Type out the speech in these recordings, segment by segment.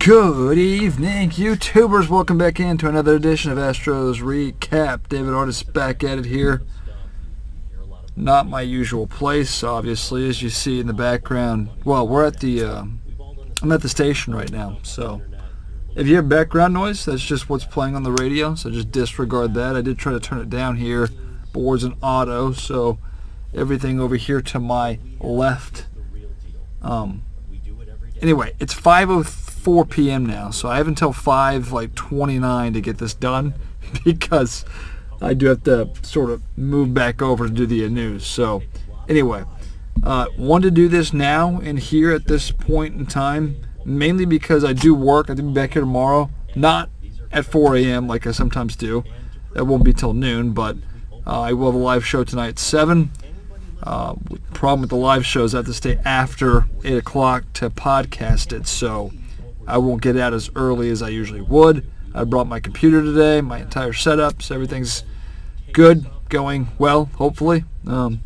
Good evening, YouTubers. Welcome back into another edition of Astros Recap. David Artis back at it here. Not my usual place, obviously, as you see in the background. Well, we're at the I'm at the station right now, so if you hear background noise, that's just what's playing on the radio, so just disregard that. I did try to turn it down here, but it's an auto, so everything over here to my left. Anyway, it's 5:04 p.m. now, so I have until 5:29 to get this done because I do have to sort of move back over to do the news. So anyway, wanted to do this now and here at this point in time, mainly because I do work. I have to be back here tomorrow, not at 4 a.m. like I sometimes do. That won't be till noon, but I will have a live show tonight at 7. Problem with the live shows, I have to stay after 8 o'clock to podcast it, so I won't get out as early as I usually would. I brought my computer today, my entire setup, so everything's good, going well, hopefully. But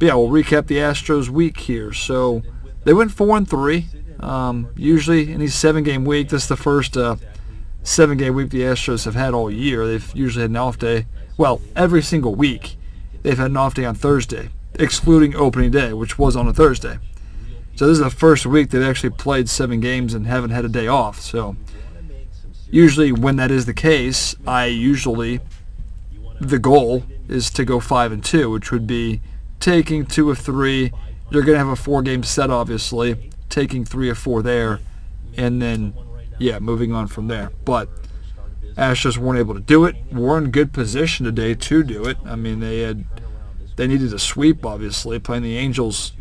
yeah, we'll recap the Astros week here. So they went 4-3. Usually in these 7-game week, this is the first 7-game week the Astros have had all year. They've usually had an off day. Well, every single week they've had an off day on Thursday, excluding opening day, which was on a Thursday. So this is the first week they've actually played 7 games and haven't had a day off. So usually when that is the case, the goal is to go 5-2, which would be taking 2 of 3. You're going to have a 4-game set, obviously, taking 3 of 4 there, and then, yeah, moving on from there. But Astros weren't able to do it. We're in good position today to do it. I mean, they needed a sweep, obviously, playing the Angels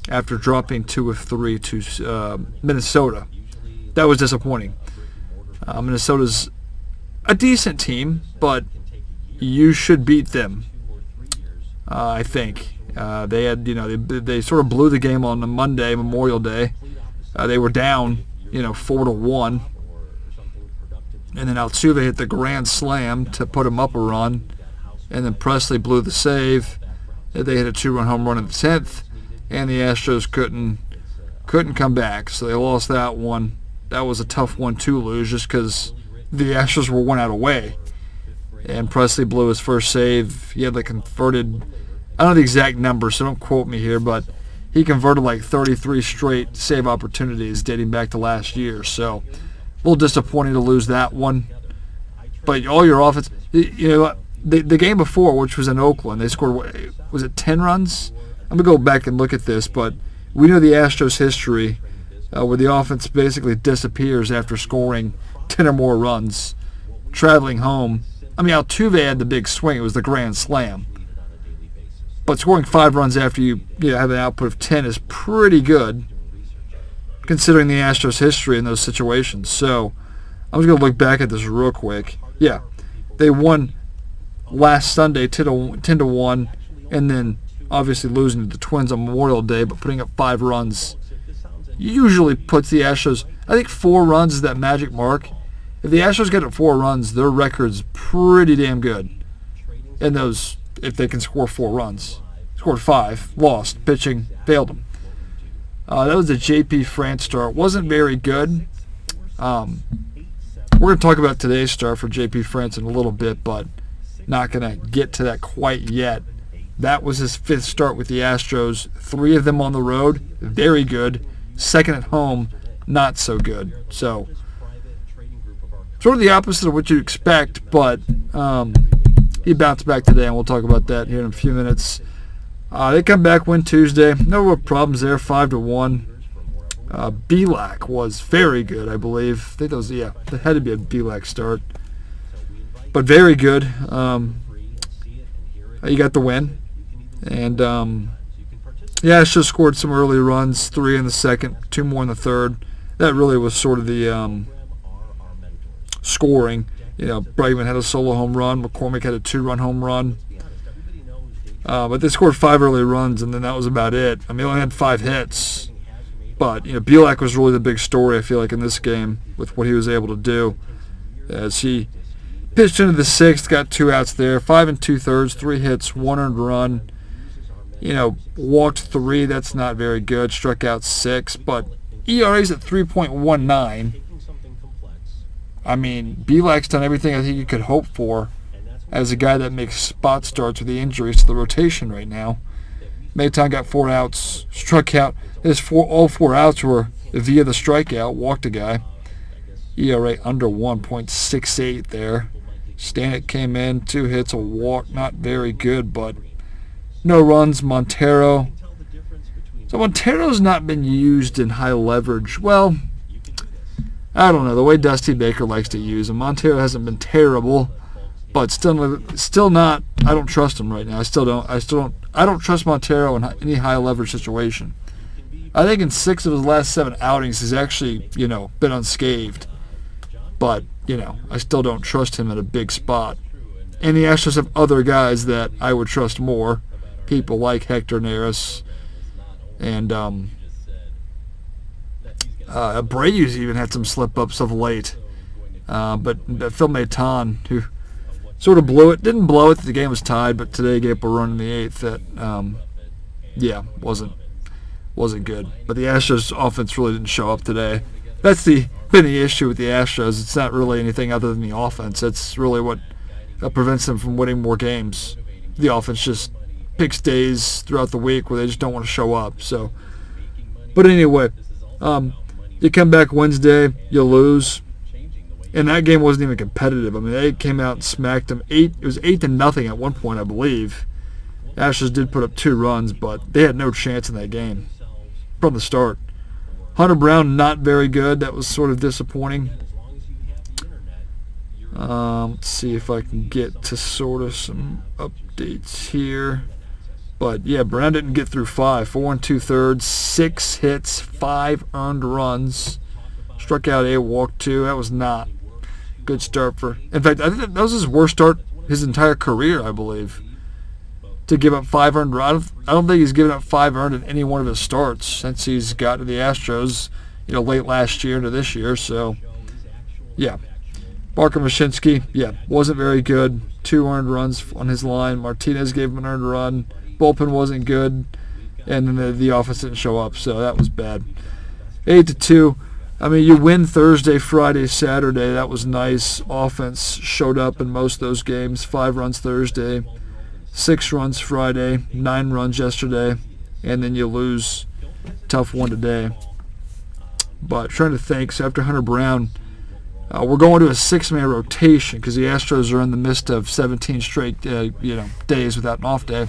after dropping 2 of 3 to Minnesota. That was disappointing. Minnesota's a decent team, but you should beat them, I think. They had, they sort of blew the game on the Monday, Memorial Day. They were down, 4-1. And then Altuve hit the grand slam to put them up a run. And then Presley blew the save. They hit a 2-run home run in the 10th, and the Astros couldn't come back, so they lost that one. That was a tough one to lose just because the Astros were 1 out away. And Presley blew his first save. He had converted, I don't know the exact number, so don't quote me here, but he converted 33 straight save opportunities dating back to last year. So a little disappointing to lose that one. But all your offense, the game before, which was in Oakland, they scored, was it 10 runs? I'm going to go back and look at this, but we know the Astros' history where the offense basically disappears after scoring 10 or more runs, traveling home. I mean, Altuve had the big swing. It was the grand slam. But scoring 5 runs after you have an output of 10 is pretty good, considering the Astros' history in those situations. So I'm just going to look back at this real quick. Yeah, they won last Sunday 10-1, and then obviously losing to the Twins on Memorial Day, but putting up 5 runs usually puts the Astros, I think 4 runs is that magic mark. If the Astros get to 4 runs, their record's pretty damn good. And those, if they can score 4 runs. Scored 5, lost, pitching, failed them. That was a J.P. France start. Wasn't very good. We're going to talk about today's start for J.P. France in a little bit, but not going to get to that quite yet. That was his 5th start with the Astros. 3 of them on the road, very good. 2nd at home, not so good. So, sort of the opposite of what you'd expect, but he bounced back today, and we'll talk about that here in a few minutes. They come back, win Tuesday. No real problems there, 5-1. Belak was very good, I believe. I think that was, that had to be a Belak start. But very good. You got the win. And, Astros scored some early runs, 3 in the 2nd, 2 more in the 3rd. That really was sort of the scoring. Bregman had a solo home run. McCormick had a 2-run home run. But they scored 5 early runs, and then that was about it. I mean, they only had 5 hits. But, Belak was really the big story, I feel like, in this game with what he was able to do. As he pitched into the 6th, got 2 outs there, 5 2/3, 3 hits, 1 earned run. Walked 3, that's not very good. Struck out 6, but ERA's at 3.19. I mean, Belak's done everything I think you could hope for as a guy that makes spot starts with the injuries to the rotation right now. Maton got 4 outs, struck out. All 4 outs were via the strikeout, walked a guy. ERA under 1.68 there. Stanek came in, 2 hits, a walk, not very good, but no runs. Montero. So Montero's not been used in high leverage. Well, I don't know, the way Dusty Baker likes to use him. Montero hasn't been terrible, but still not. I don't trust him right now. I don't trust Montero in any high leverage situation. I think in 6 of his last 7 outings, he's actually, been unscathed. But, I still don't trust him at a big spot. And the Astros have other guys that I would trust more. People like Hector Neris. And Abreu's even had some slip-ups of late. But Phil Maton, who sort of blew it. Didn't blow it. The game was tied, but today gave up a run in the 8th that, wasn't good. But the Astros offense really didn't show up today. That's been the issue with the Astros. It's not really anything other than the offense. That's really what prevents them from winning more games. The offense just picks days throughout the week where they just don't want to show up. So, but anyway, you come back Wednesday, you lose. And that game wasn't even competitive. I mean, they came out and smacked them. It was 8-0 at one point, I believe. Astros did put up 2 runs, but they had no chance in that game from the start. Hunter Brown, not very good. That was sort of disappointing. Let's see if I can get to sort of some updates here. But, yeah, Brown didn't get through 5. 4 2/3, 6 hits, 5 earned runs. Struck out 8, walked 2. That was not a good start for... In fact, I think that was his worst start his entire career, I believe. To give up 5 earned runs. I don't think he's given up 5 earned in any one of his starts since he's got to the Astros, late last year into this year. So, yeah. Barker Mashinsky, wasn't very good. 2 earned runs on his line. Martinez gave him an earned run. Bullpen wasn't good. And then the offense didn't show up, so that was bad. 8-2. I mean, you win Thursday, Friday, Saturday. That was nice. Offense showed up in most of those games. 5 runs Thursday. 6 runs Friday, 9 runs yesterday, and then you lose. Tough one today. But trying to think, so after Hunter Brown, we're going to a 6-man rotation because the Astros are in the midst of 17 straight, days without an off day.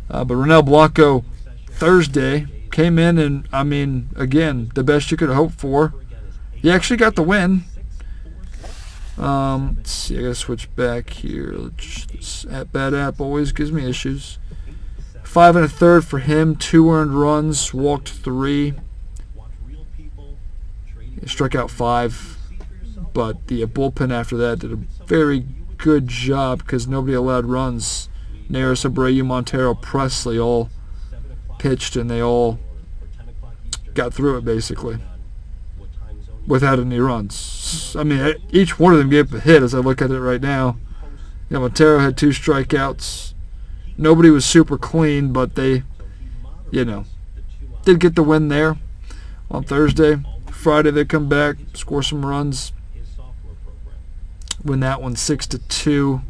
But Ronel Blanco Thursday came in and, I mean, again, the best you could hope for. He actually got the win. Let's see, I gotta switch back here. This bad app always gives me issues. 5 1/3 for him, 2 earned runs, walked 3. He struck out 5, but the bullpen after that did a very good job because nobody allowed runs. Neris, Abreu, Montero, Presley all pitched and they all got through it basically without any runs. I mean, each one of them gave a hit as I look at it right now. Montero had 2 strikeouts. Nobody was super clean, but they, did get the win there on Thursday. Friday they come back, score some runs, win that one 6-2.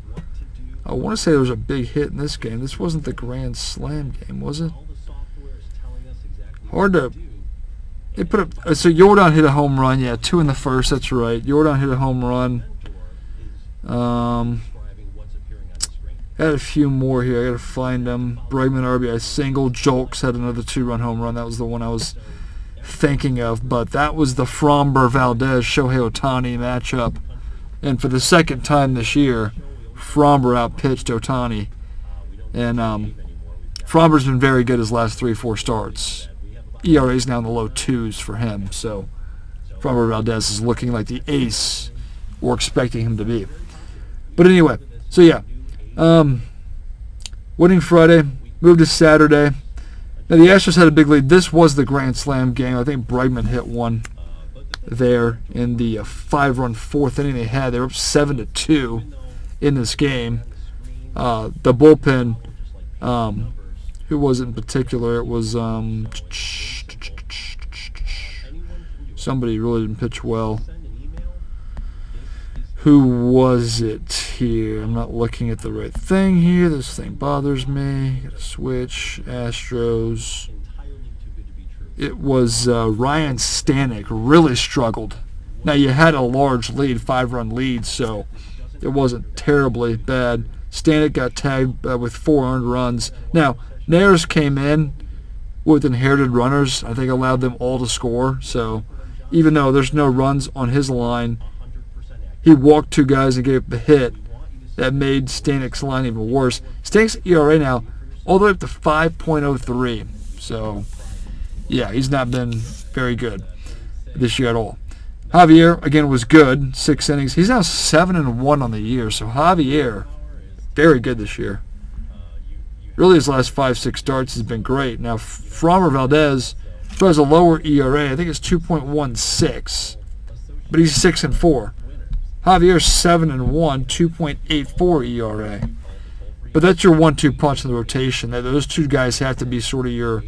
I want to say there was a big hit in this game. This wasn't the Grand Slam game, was it? Hard to... They put up... So Jordan hit a home run. Yeah, 2 in the first. That's right. Jordan hit a home run. Had a few more here. I got to find them. Bregman RBI single. Jolks had another 2-run home run. That was the one I was thinking of. But that was the Fromber-Valdez Shohei Ohtani matchup. And for the second time this year, Fromber outpitched Ohtani. And Fromber's been very good his last 3-4 starts. ERA's now in the low 2s for him. So Fromber-Valdez is looking like the ace we're expecting him to be. But anyway, so yeah. Winning Friday, moved to Saturday. Now the Astros had a big lead. This was the Grand Slam game. I think Bregman hit one there in the 5-run 4th inning they had. They were up 7-2 in this game. The bullpen, who was it in particular? It was somebody really didn't pitch well. Who was it here? I'm not looking at the right thing here. This thing bothers me. Gotta switch. Astros. It was Ryan Stanek really struggled. Now, you had a large lead, 5-run lead, so it wasn't terribly bad. Stanek got tagged with 4 earned runs. Now, Nares came in with inherited runners. I think allowed them all to score. So even though there's no runs on his line, he walked 2 guys and gave up a hit that made Stanek's line even worse. Stanek's ERA now all the way up to 5.03. So, yeah, he's not been very good this year at all. Javier, again, was good, 6 innings. He's now 7-1 on the year. So Javier, very good this year. Really, his last 5-6 starts has been great. Now, Framber Valdez, who has a lower ERA, I think it's 2.16, but he's 6-4. Javier's 7-1, 2.84 ERA. But that's your 1-2 punch in the rotation. Those 2 guys have to be sort of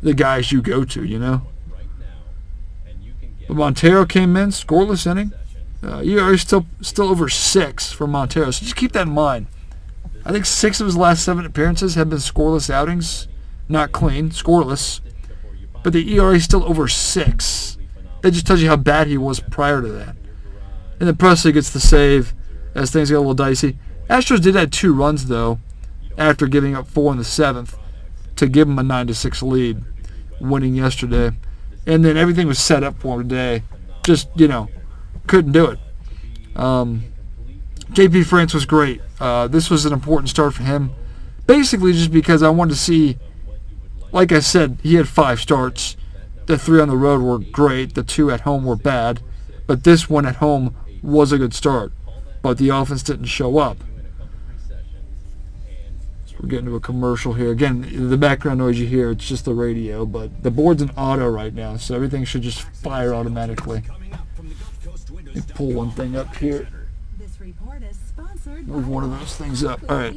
the guys you go to, you know. But Montero came in, scoreless inning. ERA still over 6 for Montero. So just keep that in mind. I think 6 of his last 7 appearances have been scoreless outings. Not clean, scoreless. But the ERA is still over 6. That just tells you how bad he was prior to that. And then Presley gets the save as things get a little dicey. Astros did have 2 runs, though, after giving up 4 in the 7th to give him a 9-6 lead, winning yesterday. And then everything was set up for him today. Just, couldn't do it. JP France was great. This was an important start for him. Basically just because I wanted to see, like I said, he had 5 starts. The 3 on the road were great. The 2 at home were bad. But this one at home was a good start. But the offense didn't show up. So we're getting to a commercial here. Again, the background noise you hear, it's just the radio. But the board's in auto right now, so everything should just fire automatically. Let me pull one thing up here. Move one of those things up. All right.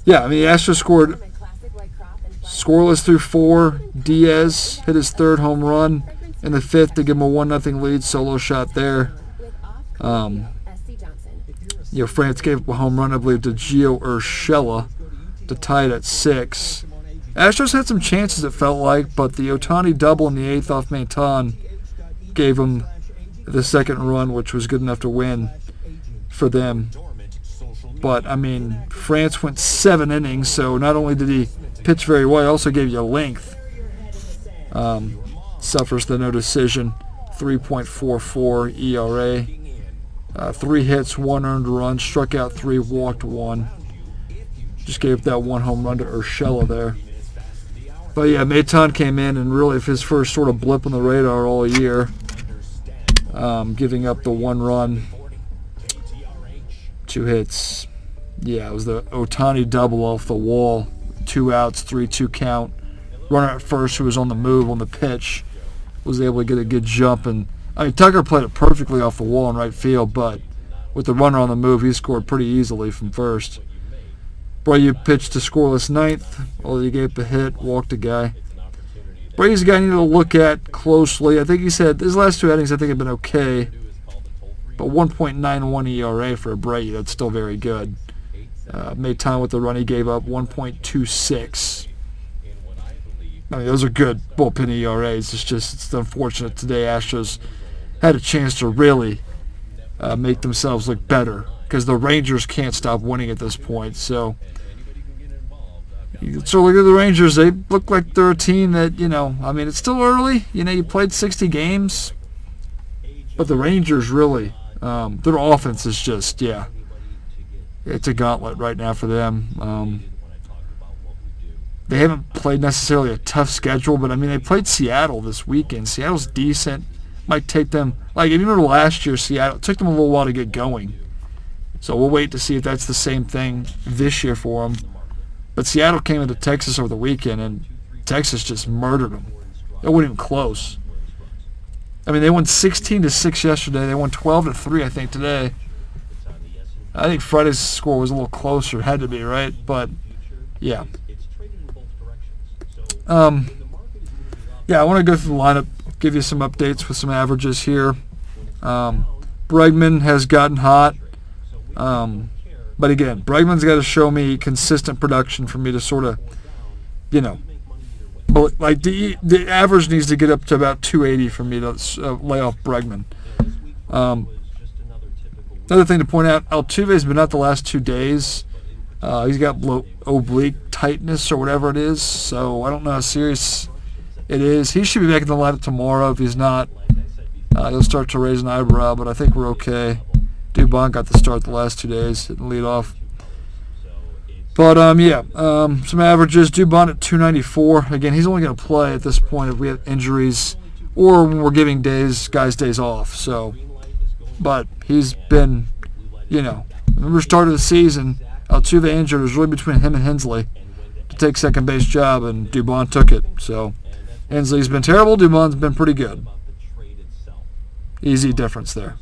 Yeah, I mean, the Astros scored scoreless through 4. Diaz hit his 3rd home run in the 5th to give him a 1-0 lead. Solo shot there. France gave up a home run, I believe, to Gio Urshela to tie it at 6. Astros had some chances, it felt like, but the Ohtani double in the 8th off Maton gave them the 2nd run, which was good enough to win for them. But, I mean, France went 7 innings, so not only did he pitch very well, he also gave you length. Suffers the no decision, 3.44 ERA. 3 hits, 1 earned run, struck out 3, walked 1. Just gave up that 1 home run to Urshela there. But, yeah, Maton came in and really his first sort of blip on the radar all year. Giving up the 1 run, 2 hits. Yeah, it was the Ohtani double off the wall. 2 outs, 3-2 count. Runner at first who was on the move on the pitch was able to get a good jump. And I mean, Tucker played it perfectly off the wall in right field, but with the runner on the move, he scored pretty easily from first. Abreu pitched to scoreless 9th, although he gave up a hit, walked a guy. Brady's a guy I need to look at closely. I think he said his last 2 outings I think have been okay. But 1.91 ERA for Abreu, that's still very good. Made time with the run he gave up, 1.26. I mean, those are good bullpen ERAs. It's unfortunate today Astros had a chance to really make themselves look better because the Rangers can't stop winning at this point. So look at the Rangers. They look like they're a team that, I mean, it's still early. You played 60 games. But the Rangers really, their offense is just, it's a gauntlet right now for them. They haven't played necessarily a tough schedule, but, I mean, they played Seattle this weekend. Seattle's decent. Might take them, like, if you remember last year, Seattle, it took them a little while to get going. So we'll wait to see if that's the same thing this year for them. But Seattle came into Texas over the weekend, and Texas just murdered them. It wasn't even close. I mean, they won 16-6 yesterday. They won 12-3, I think, today. I think Friday's score was a little closer. Had to be, right? But, yeah. I want to go through the lineup, give you some updates with some averages here. Bregman has gotten hot. But again, Bregman's got to show me consistent production for me to sort of, but like the average needs to get up to about 280 for me to lay off Bregman. Another thing to point out, Altuve's been out the last 2 days. He's got oblique tightness or whatever it is, so I don't know how serious it is. He should be back in the lineup tomorrow. If he's not, he'll start to raise an eyebrow, but I think we're okay. Dubon got the start the last 2 days, hitting lead off. But, some averages. Dubon at 294. Again, he's only going to play at this point if we have injuries or when we're giving guys days off. So, but he's been, remember start of the season, Altuve injured. It was really between him and Hensley to take second base job, and Dubon took it. So, Hensley's been terrible. Dubon's been pretty good. Easy difference there.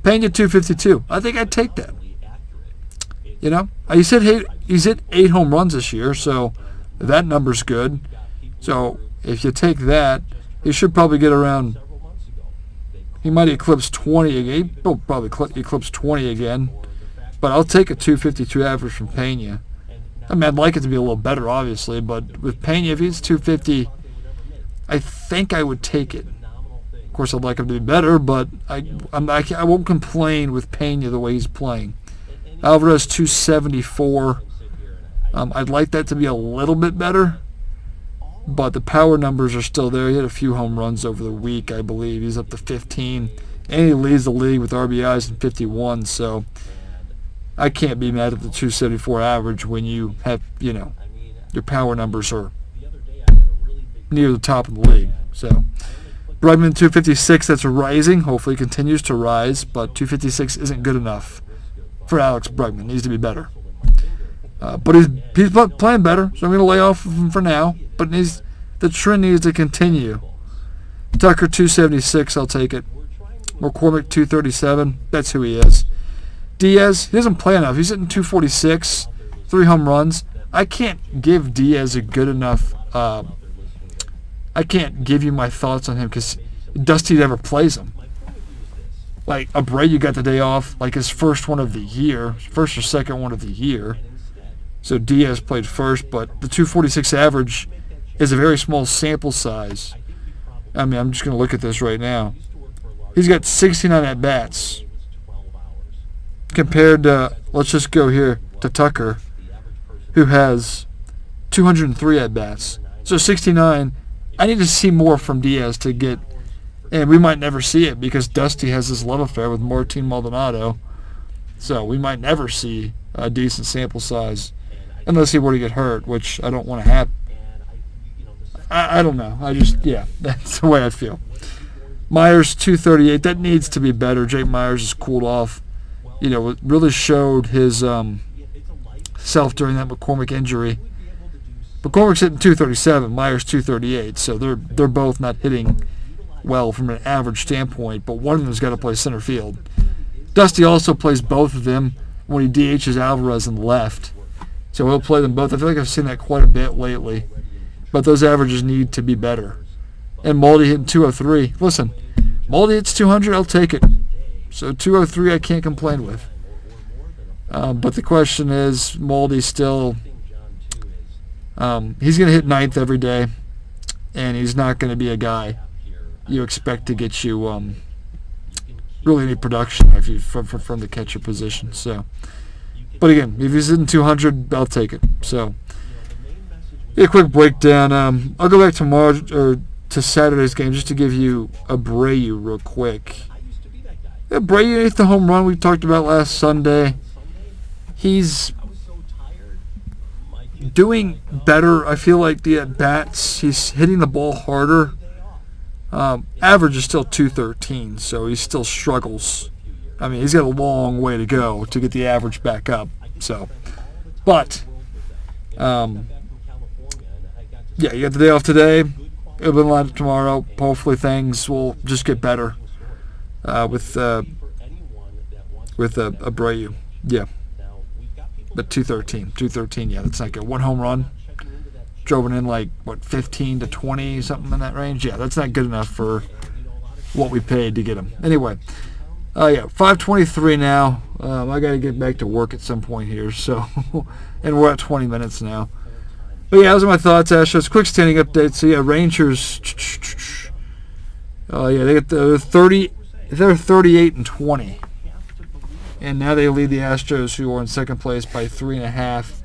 Pena 252. I think I'd take that. He's hit 8 home runs this year, so that number's good. So if you take that, he should probably get around. He might eclipse 20 again. He'll probably eclipse 20 again. But I'll take a 252 average from Pena. I mean, I'd like it to be a little better, obviously, but with Pena, if he's 250, I think I would take it. Of course, I'd like him to be better, but I won't complain with Pena the way he's playing. Alvarez 274. I'd like that to be a little bit better, but the power numbers are still there. He had a few home runs over the week, I believe. He's up to 15, and he leads the league with RBIs in 51, so I can't be mad at the 274 average when you have, your power numbers are near the top of the league. So Bregman 256, that's rising. Hopefully it continues to rise, but 256 isn't good enough for Alex Bregman. Needs to be better. But he's playing better, so I'm going to lay off of him for now. But the trend needs to continue. Tucker 276, I'll take it. McCormick 237, that's who he is. Diaz, he doesn't play enough. He's hitting 246, 3 home runs. I can't give Diaz a good enough. I can't give you my thoughts on him because Dusty never plays him. Like Abreu got the day off, like his first one of the year, first or second one of the year. So Diaz played first, but the 246 average is a very small sample size. I mean, I'm just going to look at this right now. He's got 69 at-bats compared to, let's just go here, to Tucker, who has 203 at-bats. So 69, I need to see more from Diaz to get, and we might never see it because Dusty has this love affair with Martin Maldonado. So we might never see a decent sample size unless he were to get hurt, which I don't want to happen. I don't know. That's the way I feel. Myers 238. That needs to be better. Jake Myers has cooled off. It really showed his self during that McCormick injury. McCormick's hitting 237. Myers 238. So they're both not hitting well from an average standpoint, but one of them's got to play center field. Dusty also plays both of them when he DHs Alvarez in the left. So he'll play them both. I feel like I've seen that quite a bit lately. But those averages need to be better. And Maldi hitting 203. Listen, Maldi hits 200, I'll take it. So 203 I can't complain with. But the question is, Maldi still, he's going to hit ninth every day. And he's not going to be a guy you expect to get you really any production if you from the catcher position. So, but again, if he's hitting 200, I'll take it. So, a quick breakdown. I'll go back tomorrow or to Saturday's game just to give you Abreu real quick. Abreu hit the home run we talked about last Sunday. He's doing better. I feel like the at-bats, he's hitting the ball harder. Average is still 213, so he still struggles. I mean, he's got a long way to go to get the average back up. So, but, yeah, you got the day off today. It'll be lined up tomorrow. Hopefully things will just get better with Abreu. Yeah. But 213, yeah, that's not good. One home run. Drove it in 15 to 20, something in that range. Yeah, that's not good enough for what we paid to get him. Anyway, 5:23 now. I got to get back to work at some point here. So, and we're at 20 minutes now. But yeah, those are my thoughts, Astros. Quick standing update. So yeah, Rangers. They get the 30. They're 38-20, and now they lead the Astros, who are in second place, by 3.5.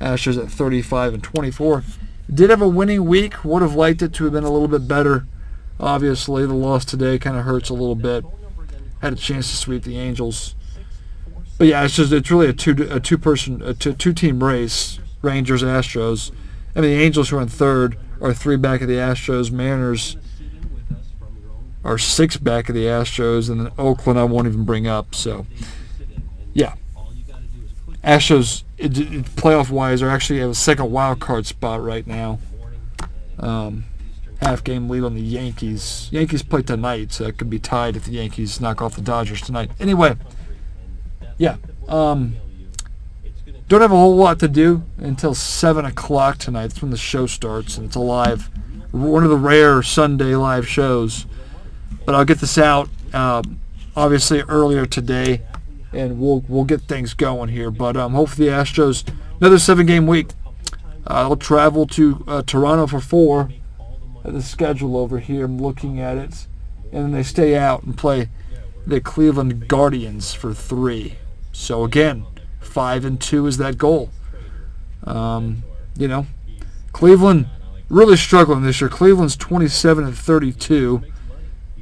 Astros at 35-24. Did have a winning week. Would have liked it to have been a little bit better. Obviously, the loss today kind of hurts a little bit. Had a chance to sweep the Angels, but yeah, it's really a two-team race. Rangers, Astros. I mean, the Angels, who are in third, are 3 back of the Astros. Mariners are 6 back of the Astros, and then Oakland I won't even bring up. So, yeah, Astros playoff-wise are actually have a second wild card spot right now. Half-game lead on the Yankees. Yankees play tonight, so it could be tied if the Yankees knock off the Dodgers tonight. Anyway, yeah, don't have a whole lot to do until 7 o'clock tonight. That's when the show starts, and it's a live, one of the rare Sunday live shows. But I'll get this out, obviously, earlier today, and we'll get things going here. But hopefully the Astros, another 7-game week. They'll travel to Toronto for 4. The schedule over here, I'm looking at it. And then they stay out and play the Cleveland Guardians for 3. So again, 5-2 is that goal. Cleveland really struggling this year. Cleveland's 27-32.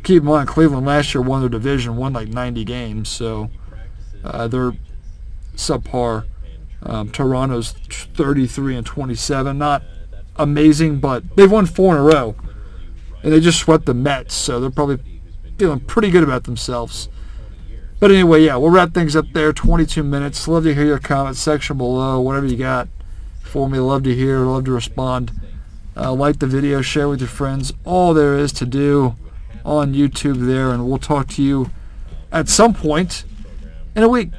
Keep in mind, Cleveland last year won their division, won like 90 games, so they're subpar. Toronto's 33-27, not amazing, but they've won 4 in a row, and they just swept the Mets, so they're probably feeling pretty good about themselves. But anyway, yeah, we'll wrap things up there. 22 minutes. Love to hear your comment section below, whatever you got for me. Love to hear, love to respond. Like the video, share with your friends. All there is to do on YouTube there, and we'll talk to you at some point in a week.